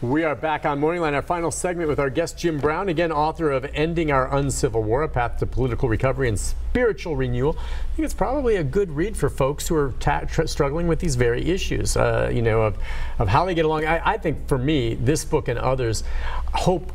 We are back on Morning Line, our final segment with our guest Jim Brown, again author of Ending Our Uncivil War, A Path to Political Recovery and Spiritual Renewal. I think it's probably a good read for folks who are struggling with these very issues, you know, of how they get along. I think for me, this book and others, hope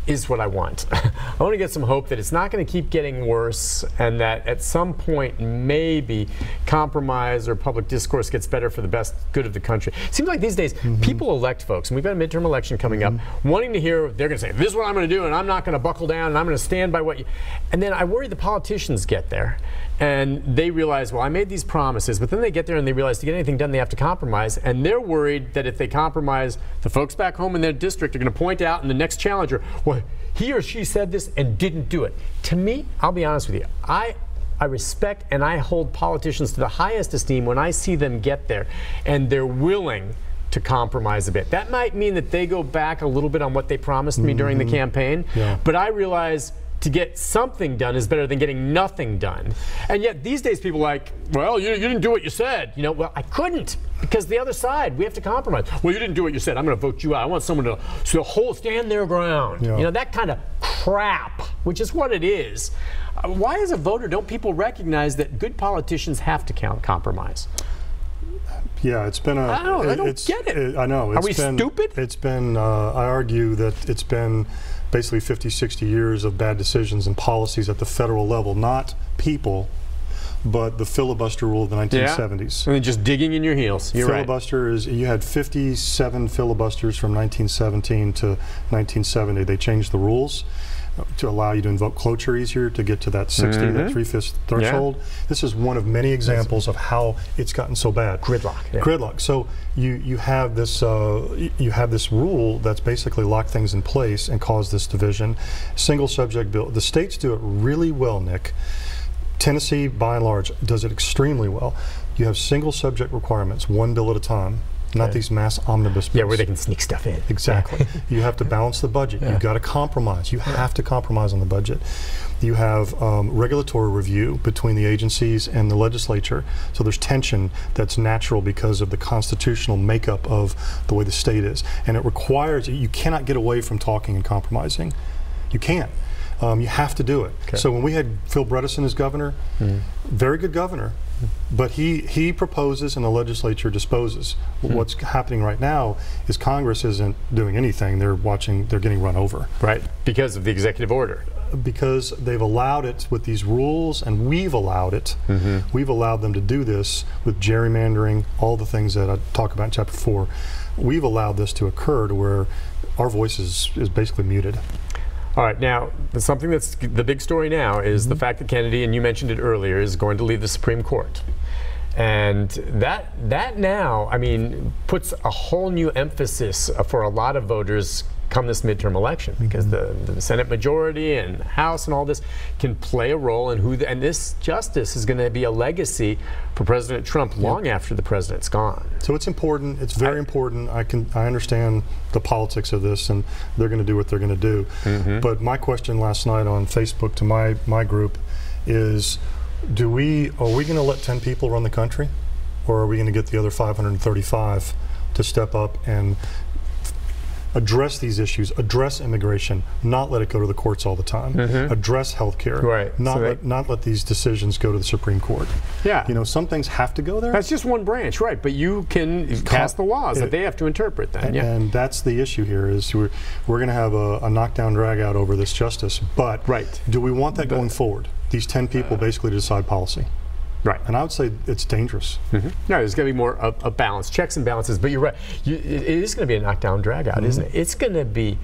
is what I want. I want to get some hope that it's not going to keep getting worse and that at some point maybe compromise or public discourse gets better for the best good of the country. It seems like these days people elect folks, and we've got a midterm election coming up, wanting to hear, they're going to say, this is what I'm going to do and I'm not going to buckle down and I'm going to stand by what you... And then I worry the politicians get there and they realize, well, I made these promises, but then they get there and they realize to get anything done they have to compromise, and they're worried that if they compromise, the folks back home in their district are going to point out in the next challenger, well, he or she said this and didn't do it. To me, I'll be honest with you, I respect and I hold politicians to the highest esteem when I see them get there and they're willing to compromise a bit. That might mean that they go back a little bit on what they promised me during the campaign, but I realize to get something done is better than getting nothing done. And yet these days people are like, well, you didn't do what you said. You know, well, I couldn't, because the other side, we have to compromise. Well, you didn't do what you said. I'm going to vote you out. I want someone to stand their ground. You know, that kind of crap, which is what it is. Why as a voter don't people recognize that good politicians have to compromise? Yeah, it's been a... I don't get it. I know. Are we stupid? It's been, I argue that it's been basically 50, 60 years of bad decisions and policies at the federal level, not people, but the filibuster rule of the 1970s. And then just digging in your heels. You're filibuster is, you had 57 filibusters from 1917 to 1970. They changed the rules to allow you to invoke cloture easier, to get to that 60, that 3/5 threshold. This is one of many examples of how it's gotten so bad. Gridlock. Gridlock. So you have this rule that's basically locked things in place and caused this division. Single subject bill. The states do it really well, Nick. Tennessee, by and large, does it extremely well. You have single subject requirements, one bill at a time. Not these mass omnibus bills. Yeah, where they can sneak stuff in. Exactly. You have to balance the budget. You've got to compromise. You have to compromise on the budget. You have regulatory review between the agencies and the legislature. So there's tension that's natural because of the constitutional makeup of the way the state is. And it requires, you cannot get away from talking and compromising. You can't. You have to do it. So when we had Phil Bredesen as governor, very good governor, but he proposes and the legislature disposes. What's happening right now is Congress isn't doing anything. They're watching, they're getting run over. Right, because of the executive order. Because they've allowed it with these rules, and we've allowed it. We've allowed them to do this with gerrymandering, all the things that I talk about in Chapter 4. We've allowed this to occur to where our voice is basically muted. All right, now, something that's the big story now is the fact that Kennedy, and you mentioned it earlier, is going to leave the Supreme Court. And that now, I mean, puts a whole new emphasis for a lot of voters come this midterm election, because the Senate majority and House and all this can play a role in who, and this justice is going to be a legacy for President Trump long after the president's gone. So it's important. It's very important. I understand the politics of this, and they're going to do what they're going to do. But my question last night on Facebook to my group is, are we going to let 10 people run the country, or are we going to get the other 535 to step up and address these issues, address immigration, not let it go to the courts all the time, address health care, not let these decisions go to the Supreme Court. You know, some things have to go there. That's just one branch, right, but you can pass the laws that they have to interpret then. And that's the issue here, is we're going to have a knockdown drag out over this justice, but do we want that going forward? These 10 people basically decide policy. Right. And I would say it's dangerous. No, there's going to be more a balance, checks and balances. But you're right. It is going to be a knockdown drag out, isn't it? It's going to be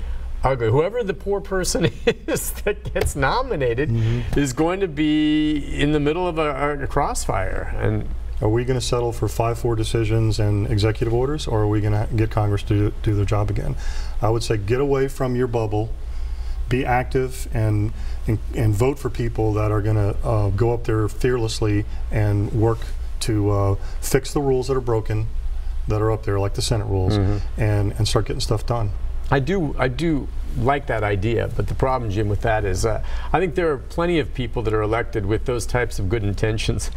ugly. Whoever the poor person is that gets nominated is going to be in the middle of a crossfire. And are we going to settle for 5-4 decisions and executive orders, or are we going to get Congress to do their job again? I would say get away from your bubble. Be active and vote for people that are going to go up there fearlessly and work to fix the rules that are broken, that are up there, like the Senate rules, and start getting stuff done. I do like that idea, but the problem, Jim, with that is I think there are plenty of people that are elected with those types of good intentions,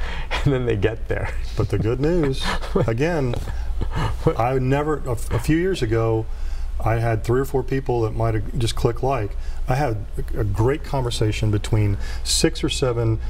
and then they get there. But the good news, again, a few years ago, I had 3 or 4 people that might have just clicked like. I had a great conversation between 6 or 7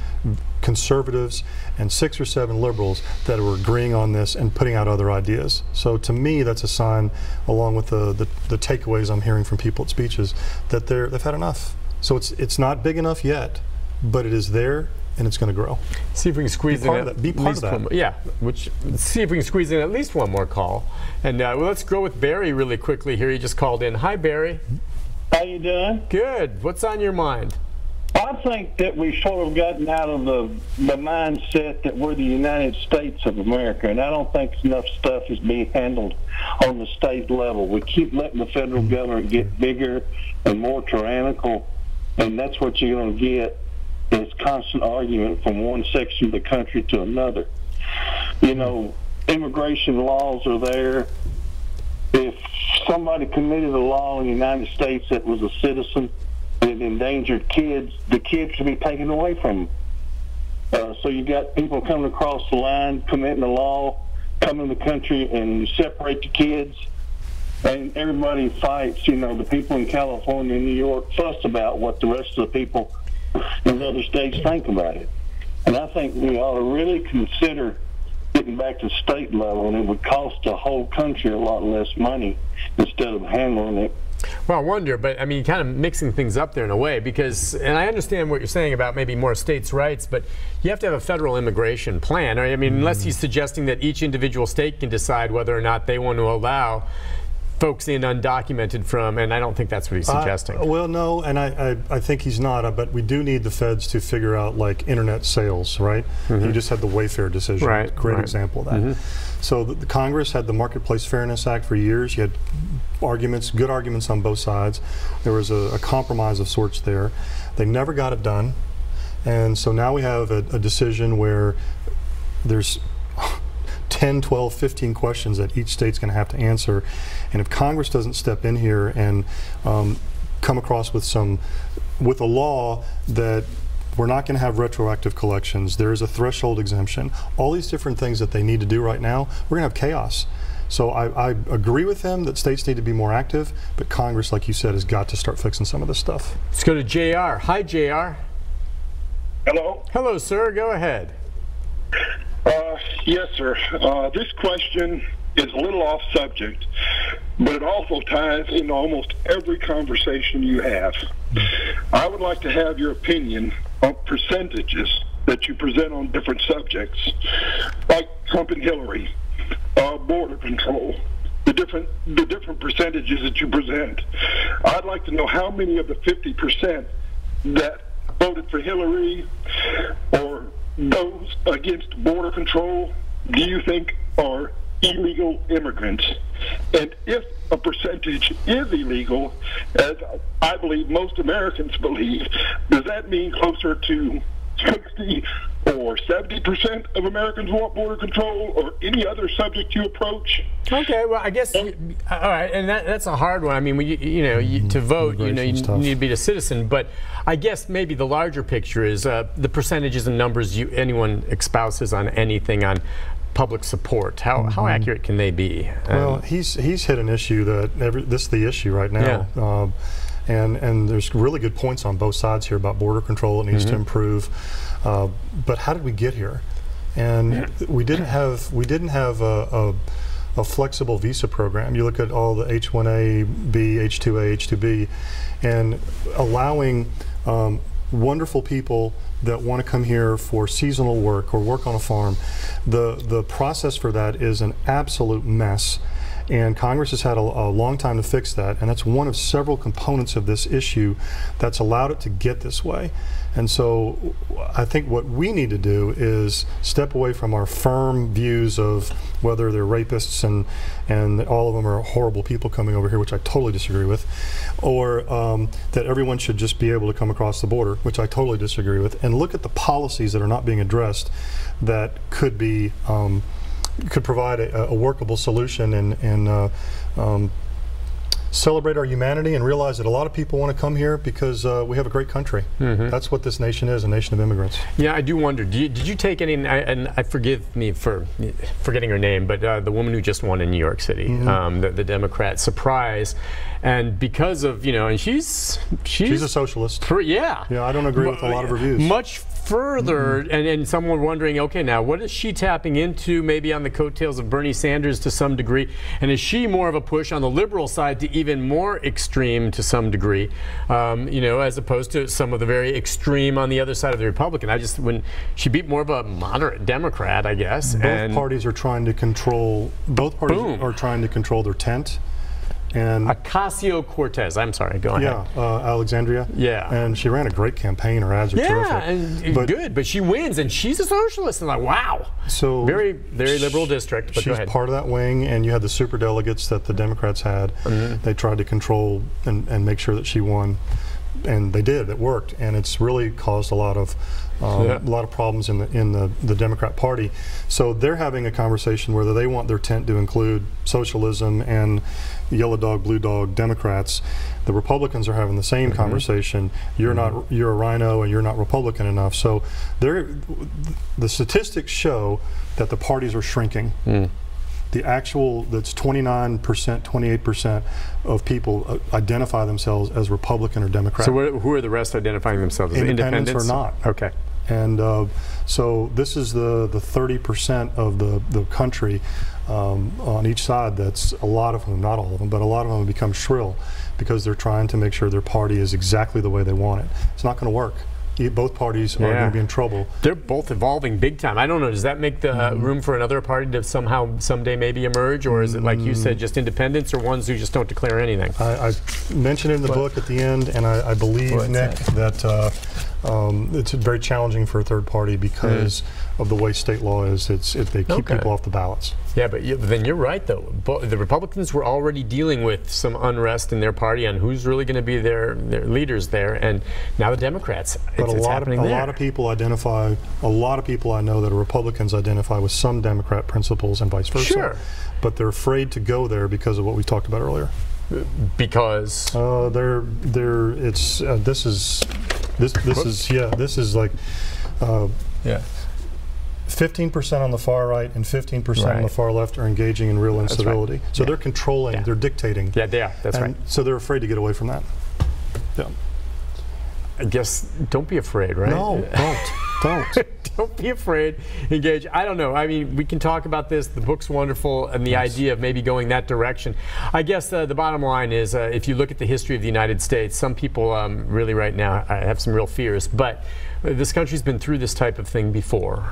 conservatives and 6 or 7 liberals that were agreeing on this and putting out other ideas. So to me, that's a sign, along with the takeaways I'm hearing from people at speeches, that they've had enough. So it's not big enough yet, but it is there, and it's going to grow. See if we can squeeze in be part of that. Yeah, see if we can squeeze in at least one more call. And well, let's go with Barry really quickly here. He just called in. Hi, Barry. How you doing? Good. What's on your mind? I think that we've sort of gotten out of the mindset that we're the United States of America, and I don't think enough stuff is being handled on the state level. We keep letting the federal government get bigger and more tyrannical, and that's what you're going to get. It's constant argument from one section of the country to another. You know, immigration laws are there. If somebody committed a law in the United States that was a citizen that endangered kids, the kids should be taken away from them. So you got people coming across the line, committing a law, come in the country and separate the kids, and everybody fights. You know, the people in California and New York fuss about what the rest of the people in other states think about it. And I think we ought to really consider getting back to state level, and it would cost the whole country a lot less money instead of handling it. Well, I wonder, but I mean, kind of mixing things up there in a way, because, and I understand what you're saying about maybe more states' rights, but you have to have a federal immigration plan. I mean, unless he's suggesting that each individual state can decide whether or not they want to allow folks in undocumented from, and I don't think that's what he's suggesting. Well, no, and I think he's not, but we do need the feds to figure out, like, internet sales, right? You just had the Wayfair decision, right, great example of that. So the Congress had the Marketplace Fairness Act for years. You had arguments, good arguments on both sides. There was a compromise of sorts there. They never got it done, and so now we have a decision where there's 10, 12, 15 questions that each state's going to have to answer. And if Congress doesn't step in here and come across with a law that we're not going to have retroactive collections, there is a threshold exemption, all these different things that they need to do right now, we're going to have chaos. So I agree with him that states need to be more active, but Congress, like you said, has got to start fixing some of this stuff. Let's go to JR. Hi, JR. Hello? Hello, sir. Go ahead. Yes, sir. This question is a little off subject, but it also ties into almost every conversation you have. I would like to have your opinion on percentages that you present on different subjects, like Trump and Hillary, border control, the different percentages that you present. I'd like to know how many of the 50% that voted for Hillary or those against border control do you think are illegal immigrants? And if a percentage is illegal, as I believe most Americans believe, does that mean closer to 60 or 70% of Americans want border control, or any other subject you approach? Okay, well, I guess, all right, and that's a hard one. I mean, to vote, you need to be a citizen, but I guess maybe the larger picture is the percentages and numbers anyone espouses on anything on public support. How accurate can they be? Well, he's hit an issue that this is the issue right now. Yeah. And there's really good points on both sides here about border control. It needs to improve, but how did we get here? And we didn't have a flexible visa program. You look at all the H-1A, B, H-2A, H-2B, and allowing wonderful people that want to come here for seasonal work or work on a farm. The process for that is an absolute mess. And Congress has had a long time to fix that, and that's one of several components of this issue that's allowed it to get this way. And so I think what we need to do is step away from our firm views of whether they're rapists and all of them are horrible people coming over here, which I totally disagree with, or that everyone should just be able to come across the border, which I totally disagree with, and look at the policies that are not being addressed that could be could provide a workable solution and celebrate our humanity and realize that a lot of people want to come here because we have a great country. That's what this nation is, a nation of immigrants. Yeah, I do wonder, did you take any, and I forgive me for forgetting her name, but the woman who just won in New York City, the Democrat, Surprise, and because of, and she's a socialist. Yeah. Yeah, I don't agree with a lot of her views. Much further, and someone wondering, okay, now what is she tapping into, maybe on the coattails of Bernie Sanders to some degree, and is she more of a push on the liberal side to even more extreme to some degree, as opposed to some of the very extreme on the other side of the Republican? When she beat more of a moderate Democrat, I guess. Both parties are trying to control. Both parties are trying to control their tent. And Ocasio-Cortez, I'm sorry, go ahead. Yeah, Alexandria. Yeah. And she ran a great campaign. Her ads are terrific. Yeah, and good, but she wins, and she's a socialist. And wow. So very, very liberal district, but she's go ahead. part of that wing, and you had the superdelegates that the Democrats had. They tried to control and make sure that she won, and they did. It worked, and it's really caused a lot of problems in the Democrat Party. So they're having a conversation whether they want their tent to include socialism and yellow dog, blue dog Democrats. The Republicans are having the same conversation. You're you're a rhino and you're not Republican enough. So the statistics show that the parties are shrinking. The actual, that's 29%, 28% of people identify themselves as Republican or Democrat. So who are the rest identifying themselves as independents? Or not. Okay. And so this is the 30% of the country on each side. That's a lot of them, not all of them, but a lot of them have become shrill because they're trying to make sure their party is exactly the way they want it. It's not going to work. Both parties are going to be in trouble. They're both evolving big time. I don't know, does that make the room for another party to someday maybe emerge, or is it, like you said, just independents or ones who just don't declare anything? I mentioned it in the book at the end, and I believe, Nick, that it's very challenging for a third party because of the way state law is. They keep people off the ballots. Yeah, but then you're right, though. The Republicans were already dealing with some unrest in their party on who's really going to be their leaders there, and now the Democrats. But a lot of people identify. A lot of people I know that are Republicans identify with some Democrat principles and vice versa. Sure. But they're afraid to go there because of what we talked about earlier. Because this is like 15% on the far right and 15% on the far left are engaging in real incivility. So they're controlling, they're dictating. Yeah, they are. That's right. So they're afraid to get away from that. Yeah. I guess don't be afraid, right? No, don't. Don't be afraid. Engage. I don't know. I mean, we can talk about this. The book's wonderful, and the idea of maybe going that direction. I guess the bottom line is, if you look at the history of the United States, some people really right now have some real fears, but this country's been through this type of thing before,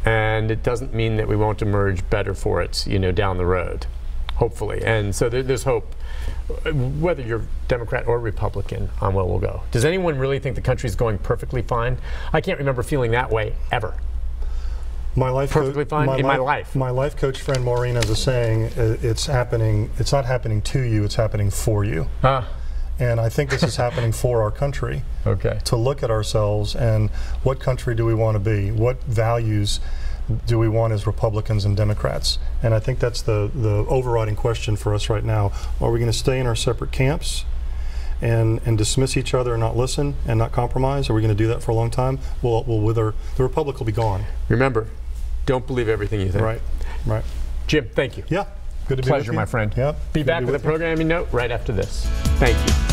and it doesn't mean that we won't emerge better for it, down the road, hopefully. And so there's hope, whether you're Democrat or Republican, on where we'll go. Does anyone really think the country's going perfectly fine? I can't remember feeling that way ever. My life perfectly fine in my life. My life coach friend Maureen has a saying: "It's happening. It's not happening to you. It's happening for you." And I think this is happening for our country. Okay. To look at ourselves and what country do we want to be? What values do we want as Republicans and Democrats? And I think that's the overriding question for us right now. Are we going to stay in our separate camps and dismiss each other and not listen and not compromise? Are we going to do that for a long time? Well, the Republic will be gone. Remember, don't believe everything you think. Right. Jim, thank you. Yeah. Good to be with you. Pleasure, my friend. Yep. Be back with a programming note right after this. Thank you.